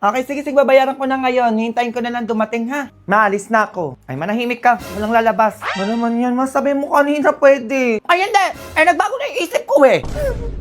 Okay, sige, babayaran ko na ngayon. Hintayin ko na lang dumating, ha? Maalis na ako. Ay, manahimik ka. Walang lalabas. Ano naman yan? Masabi mo kanina pwede. Ay, hindi. Ay, nagbago na yung isip ko, eh.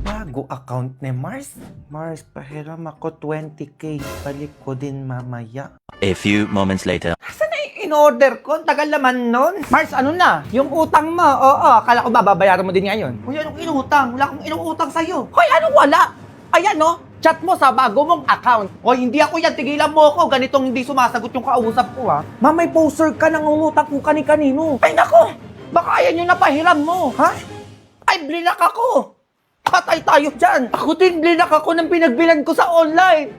Bago account ni Mars. Mars, pahiram ako 20K. Balik ko din mamaya. A few moments later. Saan na yung in-order ko? Tagal naman nun. Mars, ano na? Yung utang mo. Oo, akala ko babayaran mo din ngayon. Uy, anong inutang? Wala akong inutang sa'yo. Hoy, anong wala? Ayan, no? Chat mo sa bago mong account. Hoy, hindi ako yan. Tigilan mo ako. Ganitong hindi sumasagot yung kausap ko, ha? May poster ka ng umutang kung kani-kanino. Ay, nako! Baka ayan yung napahiram mo, ha? Ay, blinak ako! Patay tayo dyan! Ako din blinak ako ng pinagbilan ko sa online!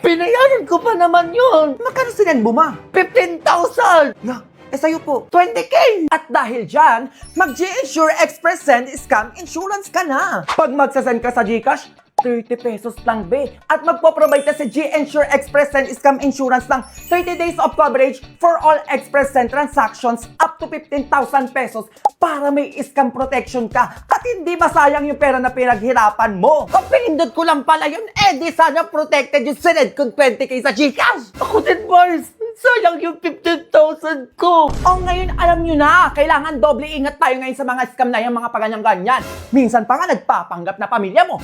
Binayaran ko pa naman yun! Magkano sinend mo, ma? 15,000! Yeah. Sa'yo po, 20K! At dahil dyan, mag-G-Insure Express Send Scam Insurance ka na! Pag magsasend ka sa GCash, 30 pesos lang, be. At magpo-provide ka sa G-Insure Express Send Scam Insurance ng 30 days of coverage for all Express Send transactions up to 15,000 pesos para may scam protection ka at hindi masayang yung pera na pinaghirapan mo. Kung pinindot ko lang pala yun, di sana protected yung sined kong 20K sa GCash. Ako din, Mars. Sayang yung 15,000 ko. Ngayon alam nyo na, kailangan doble ingat tayo ngayon sa mga scam na yung mga paganyan-ganyan. Minsan pa nga nagpapanggap na pamilya mo.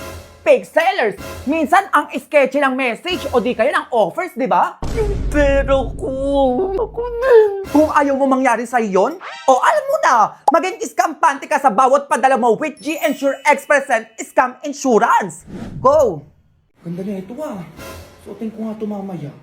Fake sellers. Minsan ang sketchy ng message o di kaya ng offers, di ba? Yung pera ko. Ako din. Kung ayaw mo mangyari sa iyon, alam mo na, maging iskampante ka sa bawat padala mo with G-Insure Express Send Scam Insurance. Go! Ganda na ito, suotin ko nga ito mamaya.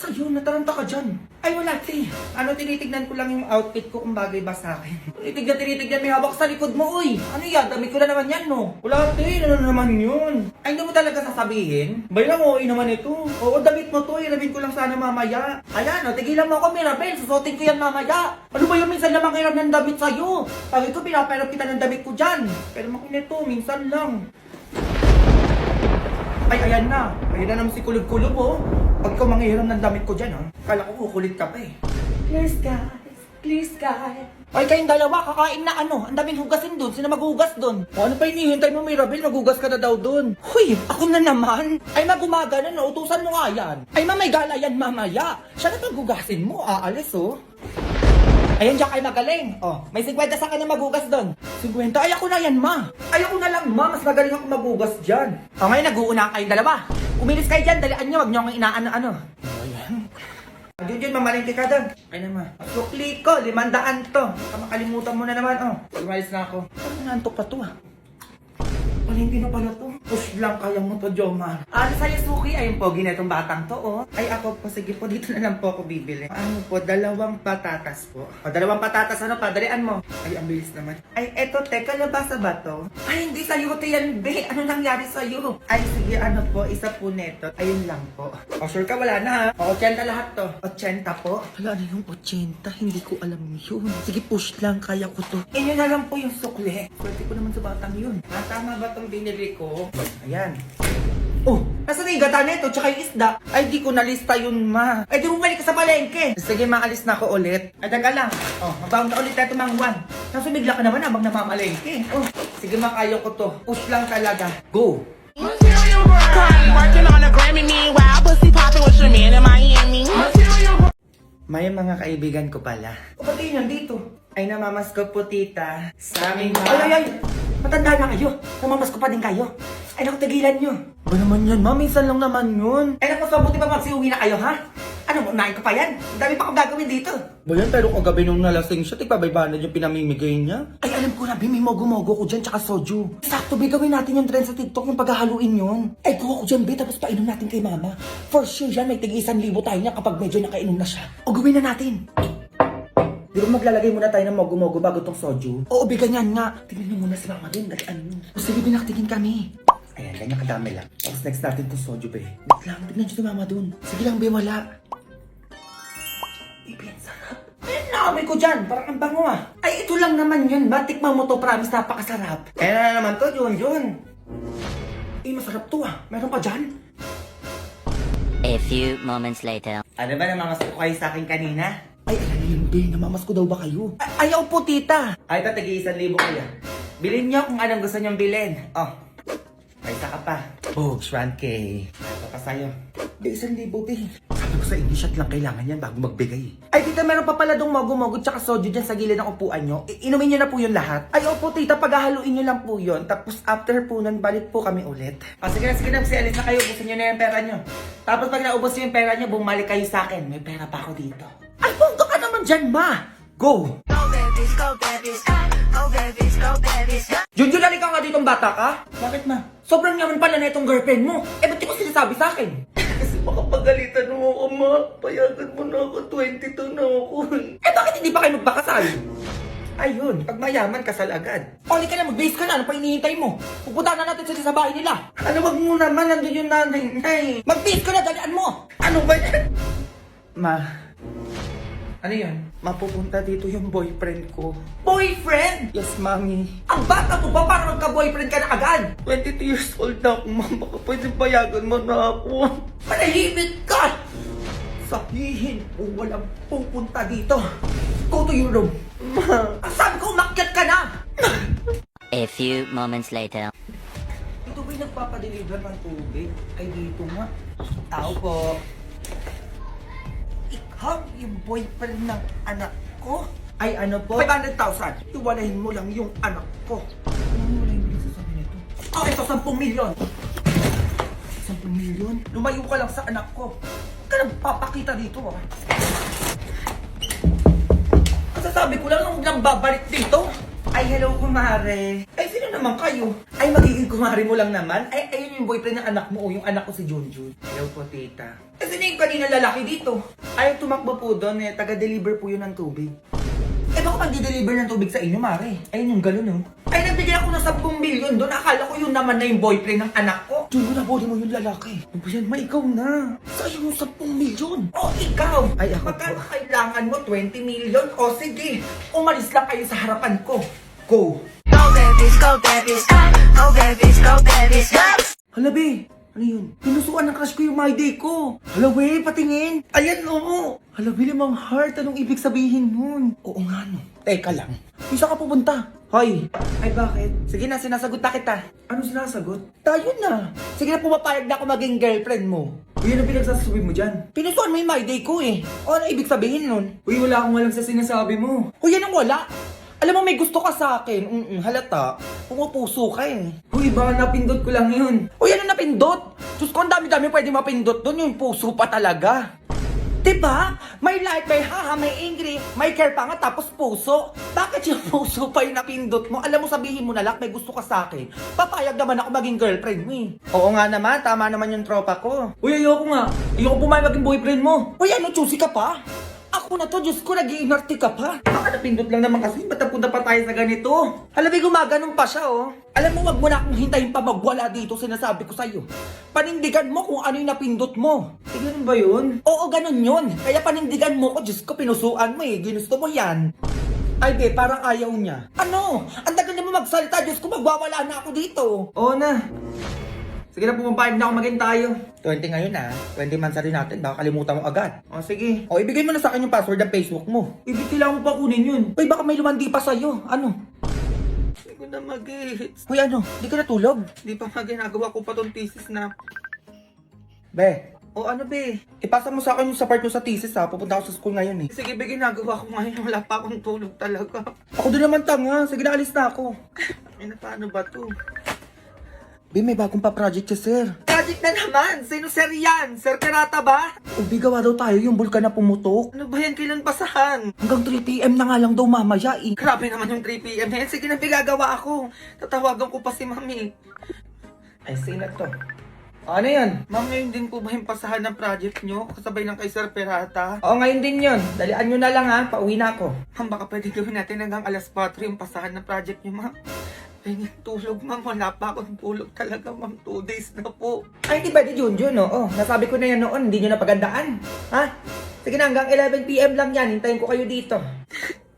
Sa'yo, nataranta ka dyan. Ay, wala, te. Tinitignan ko lang yung outfit ko kung bagay ba sa akin. Tinitignan, may hawak sa likod mo, uy. Ano yan? Damit ko na naman yan, no? Wala, te. Ano naman yun? Ay, hindi mo talaga sasabihin? Bayang oo, naman ito. Oo, damit mo to. Ilabit ko lang sana mamaya. Ayan, tigilan mo ako, Mirabel. Susuotin ko yan mamaya. Ano ba yung minsan lamang hiram ng damit sa'yo? Pag ito, pinapahiram kita ng damit ko dyan. Pero makin ito, minsan lang. Ay, ayan na. Ayan na naman si Kulog-Kulog, oh. Pag ikaw manghihiram ng damit ko dyan, ha? Kala ko kukulit ka pa, eh. Please, guys. Ay, kayong dalawa, kakain na ano? Ang daming hugasin dun. Sino maghugas dun? Ano pa hinihintay mo, Mirabel? Maghugas ka na daw dun. Huy, ako na naman. Ay, magumaga na, no? Utusan mo nga yan. Ay, may gala yan mamaya. Siya na paghugasin mo, aalis, oh. Ayan, diyan kayo magaling. May 50 sa kanya maghugas doon. 50? Ay, ako na yan, ma. Ay, ako na lang, ma. Mas magaling ako maghugas dyan. Ngayon, nag-uuna kayong dalawa. Umilis kayo dyan, dalian nyo. Wag nyo akong inaano-ano. Ayan. Diyan, mamalingki ka doon. Ay naman. Sukli ko, 500 to. Makalimutan mo na naman, Umalis na ako. Ano nantok pa to, Palingki na pala to. Push lang kaya mo to, Jomar. Ano sa'yo, Suki? Ayun po, ginetong batang to, Ay, ako po, sige po, dito na lang po ako bibili. Ano po, 2 patatas po. 2 patatas, padalian mo. Ay, ang bilis naman. Ay, eto, teka, labasa ba to? Ay, hindi sa'yo to yan, be. Ano nangyari sa'yo? Ay, sige, ano po, isa po neto. Ayun lang po. Sure ka, wala na, ha? 80 lahat to. 80 po? Wala na yung 80, hindi ko alam yun. Sige, push lang, kaya ko to. Inyo na lang po yung sukli. Swerte ko naman sa batang yun. Tama ba itong binili ko? Ayan. Nasa na yung gata nito, tsaka yung isda. Ay, di ko nalista yun, ma. Ay, di bumalik ka sa palengke. Sige, maalis na ako ulit. Ay, taga lang. Mabawang na ulit natin mang Juan. Nasa bigla ka naman, habang namamalengke. Sige, ma, kaya ko to. Push lang talaga. Go! May mga kaibigan ko pala. Pati yun dito. Ay, namamas ko po, tita. Sa aming ay! Matanda na kayo. Namamas ko pa din kayo. Ay, naku, tigilan nyo. Ba naman yan, ma? Minsan lang naman yun. Ay, naku, so buti pa magsiuwi na kayo, ha? Ano, unahin ko pa yan? Ang dami pa akong gagawin dito. Ba yan, pero kagabi nung nalasing siya, tigpabay-banad yung pinamimigay niya. Ay, alam ko na, may mogo-mogo ko dyan, tsaka soju. Sakto, be, gawin natin yung trend sa TikTok, yung paghahaluin yun. Ay, kuha ko dyan, be, tapos painom natin kay mama. For sure yan, may tig-1,000 tayo niya kapag medyo nakainom na siya. O, gawin na natin. Di ba maglalagay muna tayo ng mogo-mogo bago tong soju? Oo, be, ganyan nga. Tingnan niyo muna si mama dun, dali ano. Sige, binaktigin kami. Ayan, ganyan kadami lang. Tapos next natin tong soju, be. Wait lang, tignan niyo si mama dun. Sige lang, be, wala. Ibi, ang sarap. Ayan, naamoy ko dyan. Parang ang bango, Ay, ito lang naman yun. Batikman mo to, promise, napakasarap. Ayan na naman to, Jun. Eh, masarap to, Meron pa dyan? A few moments later. Ano ba namamas ko kayo sa akin kanina? Ay, alam niyo yun, be. Namamas ko daw ba kayo? Ayaw po, tita. Ay, ito, tig-1,000 kayo. Bilhin niyo kung anong gusto niyong bilhin. Ay, saka pa. Bogs, 1K. Ito ka sa'yo. Di, 1,000, be. Sabi ko sa inyo, shot lang kailangan yan bago magbigay. Ay, tita, meron pa pala dong mogo-mogo tsaka soju dyan sa gilid ng upuan nyo. Inumin nyo na po yun lahat. Ay, opo, tita, paghahaluin nyo lang po yun. Tapos after po nun, balik po kami ulit. Sige na, si Alice na kayo. Ubusin nyo na yung pera nyo. Tapos pag naubos nyo yung pera nyo, bumalik kayo sa akin. May pera pa ako dito. Ay, bongga ka naman dyan, ma! Go! Junjun, halika nga ditong bata ka? Bakit, ma? Sobrang yaman pala na itong girlfriend mo. Eh, ba't di ko sinasabi sa akin? Kasi makapagalitan mo ako, ma. Payagan mo na ako. 22 na ako. Eh, bakit hindi pa kayo magpakasal? Ayun, pag mayaman, kasal agad. O, halika na, mag-base ka na. Ano pa hinihintay mo? Pupunta na natin sila sa bahay nila. Ano, wag mo naman. Nandun yung nanay. Mag-base ka na, dalian mo. Ano ba yan? Ma, ano yan? Mapupunta dito yung boyfriend ko. Boyfriend? Yes, mami. Ang bata mo ba para magka-boyfriend ka na agad? 22 years old na ako, ma'am. Baka pwede payagan mo na ako. Manahimik ka! Sabihin mo walang pupunta dito. Go to your room. Ma, ang sabi ko, umakyat ka na! A few moments later. Ito ba'y nagpapadeliver ng tubig? Ay, dito nga. Tao po. Ikaw yung boyfriend ng anak ko? Ay, ano po? 500,000. Iwalahin mo lang yung anak ko. Ano wala yung pinagsasabi nito? Oh, ito, 10 milyon. 10 milyon? Lumayo ka lang sa anak ko. Huwag ka nagpapakita dito, ah. Kasasabi ko lang, huwag lang babalik dito. Ay, hello, kumare. Ay, sino naman kayo? Ay, magiging kumare mo lang naman? Ay, ayun yung boyfriend ng anak mo o yung anak ko si Junjun. Hello po, tita. Kasi na yung kanina lalaki dito. Ay, tumakbo po doon eh. Taga-deliver po yun ng tubig. Eh, baka mag-deliver ng tubig sa inyo, mare? Ayun yung galon, oh. Ay, nagbigay ako ng 10 milyon doon. Akala ko yun naman na yung boyfriend ng anak ko. Junjun, nabodi mo yung lalaki. Ano ba yan? Ma, ikaw na. Sa'yo yung 10 milyon. O, ikaw. Ay, ako magkano kailangan mo? 20 milyon? O, sige. Umalis lang kayo sa harapan ko. Go. Go babies, go babies, go babies, go babies, go. Hala, be. Ano yun? Pinusuan ng crush ko yung my day ko. Hala, we, patingin. Ayan, oo. Hala, be, limang heart. Anong ibig sabihin nun? Oo nga, no. Teka lang. Isa ka pupunta. Hoy. Ay, bakit? Sige na, sinasagot na kita. Ano sinasagot? Tayo na. Sige na, pumapayag na ako maging girlfriend mo. Uy, ano pinagsasabi mo dyan? Pinusuan mo yung my day ko eh. O, ano ibig sabihin nun? Uy, wala akong alam sa sinasabi mo. Uy, anong wala? Alam mo, may gusto ka sa akin. Halata. Pumupuso ka eh. Uy, baka napindot ko lang yun. Uy, ano napindot? Diyos ko, ang dami-dami pwede mapindot doon. Yung puso pa talaga. Diba? May light, may haha, may angry, may care pa nga, tapos puso. Bakit yung puso pa yung napindot mo? Alam mo, sabihin mo na lang, may gusto ka sa akin. Papayag naman ako maging girlfriend mo eh. Oo nga naman, tama naman yung tropa ko. Uy, ayoko nga. Ayoko pumayag maging boyfriend mo. Uy, ano, choosy ka pa? Ako na to, Diyos ko, nag-iinarte ka pa. Baka napindot lang naman kasi, ba't napunta pa tayo sa ganito? Alam mo, gumaganon pa siya, oh. Alam mo, wag mo na akong hintayin pa magwala dito, sinasabi ko sa'yo. Panindigan mo kung ano yung napindot mo. Eh, ganun ba yun? Oo, ganun yun. Kaya panindigan mo ko, Diyos ko, pinusuan mo eh. Ginusto mo yan. Ay, be, parang ayaw niya. Ano? Ang tagal na mo magsalita, Diyos ko, magwawala na ako dito. Oo na. Sige na, pumapayag na ako maging tayo. 20 ngayon ah. 20 months rin natin. Baka kalimutan mo agad. O sige. O ibigay mo na sa akin yung password ng Facebook mo. Ibig kailangan mo pa kunin yun. Uy, baka may lumandi pa sa'yo. Ano? Hindi ko na mag-hits. Uy, ano? Hindi ka natulog? Hindi pa nga ginagawa ko pa tong thesis na. Be. O ano be? Ipasa mo sa akin yung sa part mo sa thesis ha. Pupunta ako sa school ngayon eh. Sige be, ginagawa ko ngayon. Wala pa akong tulog talaga. Ako din naman tanga. Sige na, alis na ako. Ay na, paano ba to? Be, may bagong pa-project si Sir. Project na naman! Sino Sir yan? Sir Karata ba? Ubi, gawa daw tayo yung bulkan na pumutok. Ano ba yan? Kailan pasahan? Hanggang 3 PM na nga lang daw mamaya eh. Grabe naman yung 3 PM na yan. Sige na, gagawa ako. Tatawagan ko pa si Mami. Ay, sino to? Ano yan? Ma'am, ngayon din po ba yung pasahan ng project nyo? Kasabay ng kay Sir Perata? Oo, ngayon din yun. Dalian nyo na lang ha. Pauwi na ako. Ma'am, baka pwede gawin natin hanggang alas 4 yung pasahan ng project nyo, ma'am. Ay, tulog, ma'am. Wala pa akong tulog talaga, ma'am. 2 days na po. Ay, di pwede, Junjun, no? Oh, nasabi ko na yan noon. Hindi nyo napagandaan. Ha? Sige na, hanggang 11 PM lang yan. Hintayin ko kayo dito.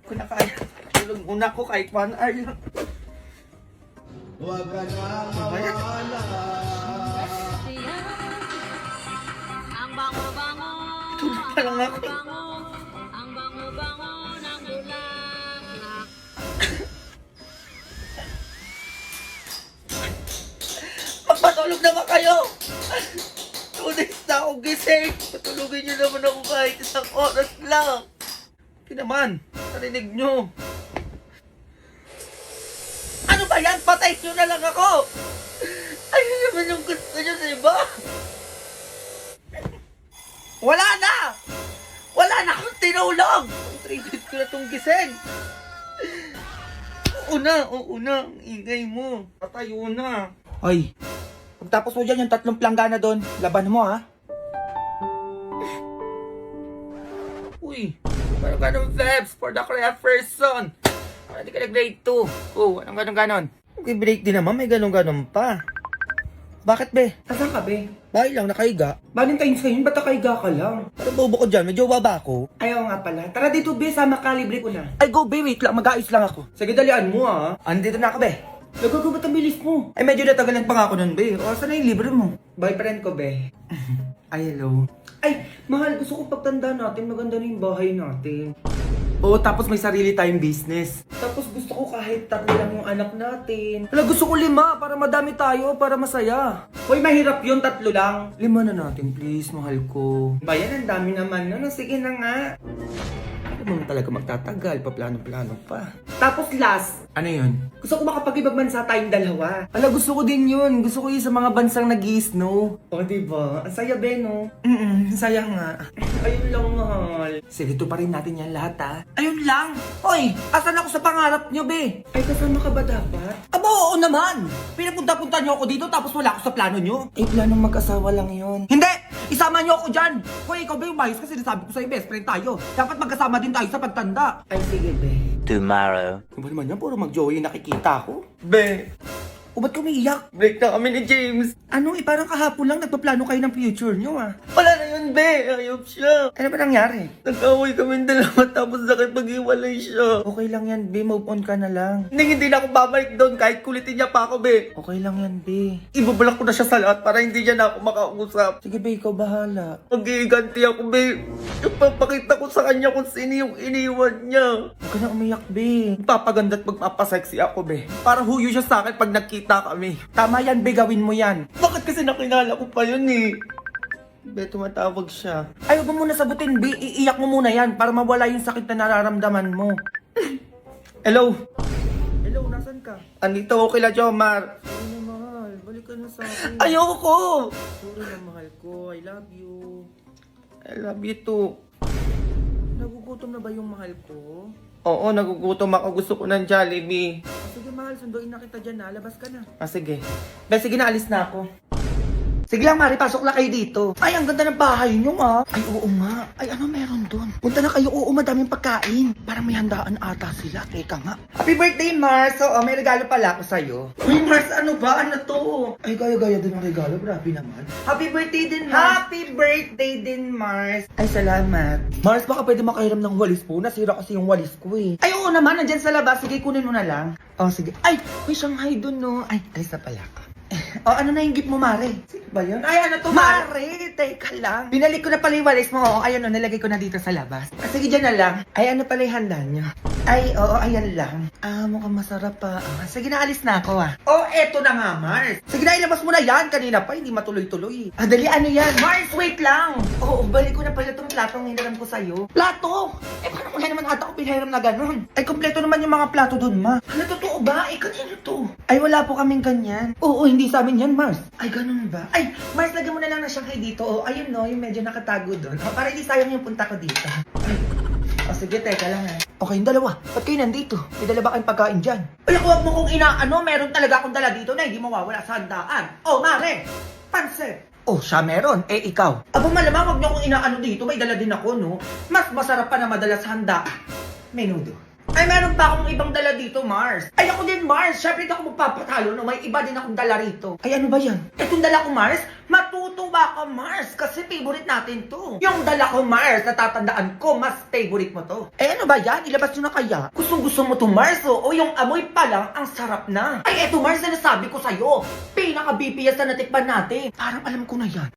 Kung na kaya, tulog muna ako kahit 1 hour lang. Huwag ka na mawala. Ang bango-bango, Tulog pa lang ako. ang bango-bango ng bulaklak. Magpano Matulog naman kayo! 2 days na akong gising! Patulogin niyo naman ako kahit 1 oras lang! Hindi naman, narinig niyo. Ano ba yan? Patay niyo na lang ako! Ayun naman yung gusto niyo, diba? Wala na! Wala na akong tinulog! 3 days ko na itong gising! Oo na, ang ingay mo. Patayo na. Ay, pagtapos mo dyan yung 3 planggana doon, laban mo ha. Uy, parang ganon Febs, for the correct person. Parang di ka na grade 2. Oh, anong ganon? Okay, break din naman, may ganon pa. Bakit be? Nasaan ka be? Bahay lang, nakaiga. Valentine's ngayon, ba't nakaiga ka lang? Parang bobo ko dyan, may jowa ba ako? Ayaw nga pala. Tara dito be, sama ka, libre ko na. Ay go be, wait lang, mag-aayos lang ako. Sige, dalian mo ha. Andito na ako be. Nagagabat ang bilis mo. Ay medyo natagalan pa nga ako nun be. O, saan na yung libre mo? Boyfriend ko be. Ay hello. Ay, mahal, gusto ko pagtanda natin, maganda na yung bahay natin. Oo, tapos may sarili tayong business. Tapos gusto ko kahit 3 lang yung anak natin. Wala, gusto ko 5 para madami tayo, para masaya. Hoy, mahirap yun, 3 lang. 5 na natin, please, mahal ko. Bayan, ang dami naman nun. Sige na nga. Ano mo talaga magtatagal, paplano-plano pa. Tapos last, ano yun? Gusto ko makapag-ibang bansa tayong dalawa. Ala, gusto ko din yun. Gusto ko yun sa mga bansang nag-i-snow. O, diba? Ang saya, be, no? Saya nga. Ayun lang, mahal. Sige, tuparin natin yan lahat, ha? Ayun lang! Hoy! Asan ako sa pangarap nyo, be? Ay, kasama ka ba dapat? Aba, oo naman! Pinapunta-punta nyo ako dito tapos wala ako sa plano nyo. Eh, planong mag-asawa lang yun. Hindi! Isama nyo ako dyan! Hoy, ikaw ba yung bias kasi sinasabi ko sa'yo, best friend tayo. Dapat magkasama din tayo sa pagtanda. Ay, sige, be. Tomorrow. Ano ba naman yan? Puro mag-joey nakikita ko. Be! O ba't umiiyak? Break na kami ni James. Ano parang kahapon lang nagpaplano kayo ng future nyo ah. Wala na yun, be. Ayop siya. Ano ba nangyari? Nag-away kami dalawa tapos nakipag-iwalay siya. Okay lang yan, be. Move on ka na lang. Hindi na ako babalik doon kahit kulitin niya pa ako, be. Okay lang yan, be. Ibablock ko na siya sa lahat para hindi niya na ako makausap. Sige, be. Ikaw bahala. Mag-iiganti ako, be. Ipapakita ko sa kanya kung sino yung iniwan niya. Huwag ka na umiyak, be. Magpapaganda at magpapasexy ako, be. Para huyo siya sa akin pag nakita kami. Tama yan, be. Gawin mo yan. Bakit kasi nakilala ko pa yun eh? Be, tumatawag siya. Ayaw mo muna sagutin, be. Iiyak mo muna yan para mawala yung sakit na nararamdaman mo. Hello? Hello, nasan ka? Andito ako kila Jomar. Sorry na, mahal. Balik ka na sa akin. Ayoko! Sorry na, mahal ko. I love you. I love you too. Nagugutom na ba yung mahal ko? Oo, nagugutom ako. Gusto ko ng Jollibee. Sige, mahal. Sunduin na kita dyan, ha? Labas ka na. Sige. Be, sige na. Alis na ako. Sige lang, Mari. Pasok lang kayo dito. Ay, ang ganda ng bahay nyo, ha? Ay, oo nga. Ay, ano meron dun? Punta na kayo. Oo, madaming pagkain. Parang may handaan ata sila. Teka nga. Happy birthday, Mars. Oo, may regalo pala ako sa'yo. Uy, Mars, ano ba? Ano to? Ay, gaya-gaya din ang regalo. Grabe naman. Happy birthday din, Mars. Happy birthday din, Mars. Ay, salamat. Mars, baka pwede makahiram ng walis po. Nasira kasi yung walis ko eh. Ay, oo naman. Nandyan sa labas. Sige, kunin mo na lang. Oh, sige. Ay, may Shanghai dun, no? Ay, guys na pala ka. Oh, ano na yung gift mo, Mare? Sino ba yun? Ay, ano to, Mare? Teka lang. Binalik ko na pala yung walis mo. Oh, ayun, nilagay ko na dito sa labas. Sige, dyan na lang. Ay, ano pala yung handa nyo? Ay, oo, ayan lang. Ah, mukhang masarap pa. Sige na, alis na ako, ah. Oh, eto na nga, Mars. Sige na, ilabas mo na yan. Kanina pa, hindi matuloy-tuloy. Ah, dali, ano yan? Mars, wait lang. Oo, balik ko na pala itong platong hiniram ko sa'yo. Plato? Eh, paano mo naman ata ko pinahiram na ganun? Ay, kompleto naman yung mga plato dun, ma. Ano, totoo ba? Ay, kanino to? Ay, wala po kaming ganyan. Oo, hindi sa amin yan, Mars. Ay, ganun ba? Ay, Mars, lagyan mo na lang na siyang kay dito. Oh, ayun, no, yung medyo nakatago dun. Oh, para hindi sayang yung punta ko dito. Ay, oh, sige, teka lang, ha. Okay, yung dalawa. Ba't kayo nandito? May dala ba kayong pagkain dyan? Ay, huwag mo kong inaano. Meron talaga akong dala dito na hindi mawawala sa handaan. Oh, Mare! Pansit! Oh, siya meron. Eh, ikaw. Abo, malamang huwag niyo kong inaano dito. May dala din ako, no? Mas masarap pa na madala sa handaan. Menudo. Ay, meron pa akong ibang dala dito, Mars. Ay, ako din, Mars. Siyempre, hindi ako magpapatalo, no? May iba din akong dala rito. Ay, ano ba yan? Itong dala ko, Mars? Matutuwa ka, Mars. Kasi favorite natin to. Yung dala ko, Mars, natatandaan ko, mas favorite mo to. Eh, ano ba yan? Ilabas nyo na kaya? Gusto mo to, Mars, oh? O yung amoy pa lang, ang sarap na. Ay, eto, Mars, na nasabi ko sa'yo. Pinaka-BPS na natikman natin. Parang alam ko na yan.